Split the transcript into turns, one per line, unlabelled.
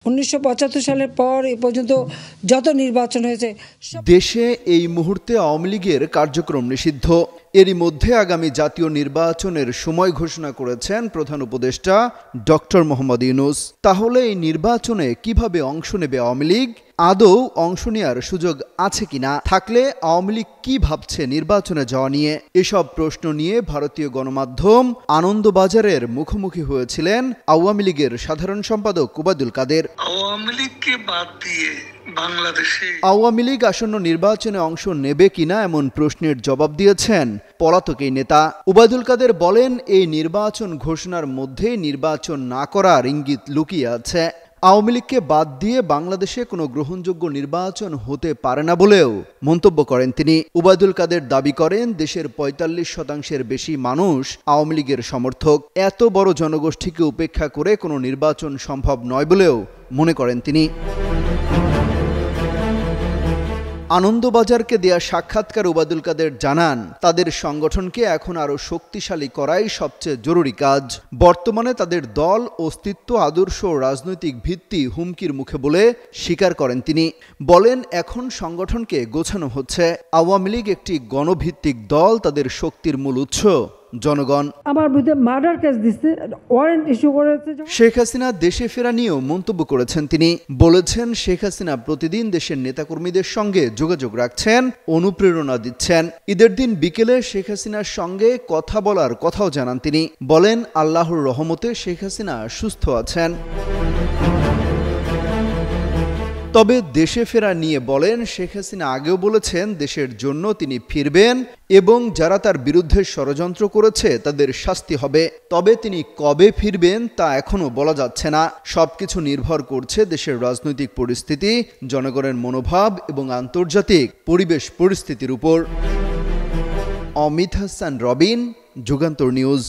1975 সালের পর এ পর্যন্ত যত নির্বাচন হয়েছে
দেশে এই মুহূর্তে আওয়ামী লীগের কার্যক্রম নিষিদ্ধ। এরই মধ্যে আগামী জাতীয় নির্বাচনের সময় ঘোষণা করেছেন প্রধান উপদেষ্টা ডক্টর মোহাম্মদ ইউনূস। তাহলে এই নির্বাচনে কিভাবে অংশ নেবে আওয়ামী লীগ? আদৌ অংশ নেওয়ার সুযোগ আছে কিনা? থাকলে আওয়ামী লীগ কি ভাবছে নির্বাচনে যাওয়া নিয়ে? এসব প্রশ্ন নিয়ে ভারতীয় গণমাধ্যম আনন্দবাজারের মুখোমুখি হয়েছিলেন আওয়ামী লীগের সাধারণ সম্পাদক ওবায়দুল কাদের।
আওয়ামী লীগকে বাদ দিয়ে বাংলাদেশে
আওয়ামী লীগ আসন্ন নির্বাচনে অংশ নেবে কিনা এমন প্রশ্নের জবাব দিয়েছেন পলাতক এই নেতা। ওবায়দুল কাদের বলেন, এই নির্বাচন ঘোষণার মধ্যে নির্বাচন না করার ইঙ্গিত লুকিয়ে আছে। আওয়ামী লীগকে বাদ দিয়ে বাংলাদেশে কোনো গ্রহণযোগ্য নির্বাচন হতে পারে না বলেও মন্তব্য করেন তিনি। ওবায়দুল কাদের দাবি করেন, দেশের ৪৫% বেশি মানুষ আওয়ামী লীগের সমর্থক। এত বড় জনগোষ্ঠীকে উপেক্ষা করে কোনো নির্বাচন সম্ভব নয় বলেও মনে করেন তিনি। আনন্দবাজারকে দেয়া সাক্ষাৎকার ওবায়দুল কাদের জানান, তাদের সংগঠনকে এখন আরও শক্তিশালী করাই সবচেয়ে জরুরি কাজ। বর্তমানে তাদের দল, অস্তিত্ব, আদর্শ ও রাজনৈতিক ভিত্তি হুমকির মুখে বলে স্বীকার করেন তিনি। বলেন, এখন সংগঠনকে গোছানো হচ্ছে। আওয়ামী লীগ একটি গণভিত্তিক দল, তাদের শক্তির মূল উৎস জনগণ।
আমার বিরুদ্ধে মার্ডার কেস দিচ্ছে, ওয়ারেন্ট ইস্যু করেছে।
শেখ হাসিনা দেশে ফেরা নিয়েও মন্তব্য করেছেন তিনি। বলেছেন, শেখ হাসিনা প্রতিদিন দেশের নেতাকর্মীদের সঙ্গে যোগাযোগ রাখছেন, অনুপ্রেরণা দিচ্ছেন। ঈদের দিন বিকেলে শেখ হাসিনার সঙ্গে কথা বলার কথাও জানান তিনি। বলেন, আল্লাহর রহমতে শেখ হাসিনা সুস্থ আছেন। তবে দেশে ফেরা নিয়ে বলেন, শেখ হাসিনা আগেও বলেছেন দেশের জন্য তিনি ফিরবেন এবং যারা তার বিরুদ্ধে ষড়যন্ত্র করেছে তাদের শাস্তি হবে। তবে তিনি কবে ফিরবেন তা এখনও বলা যাচ্ছে না। সবকিছু নির্ভর করছে দেশের রাজনৈতিক পরিস্থিতি, জনগণের মনোভাব এবং আন্তর্জাতিক পরিবেশ পরিস্থিতির উপর। অমিত হাসান রবিন, যুগান্তর নিউজ।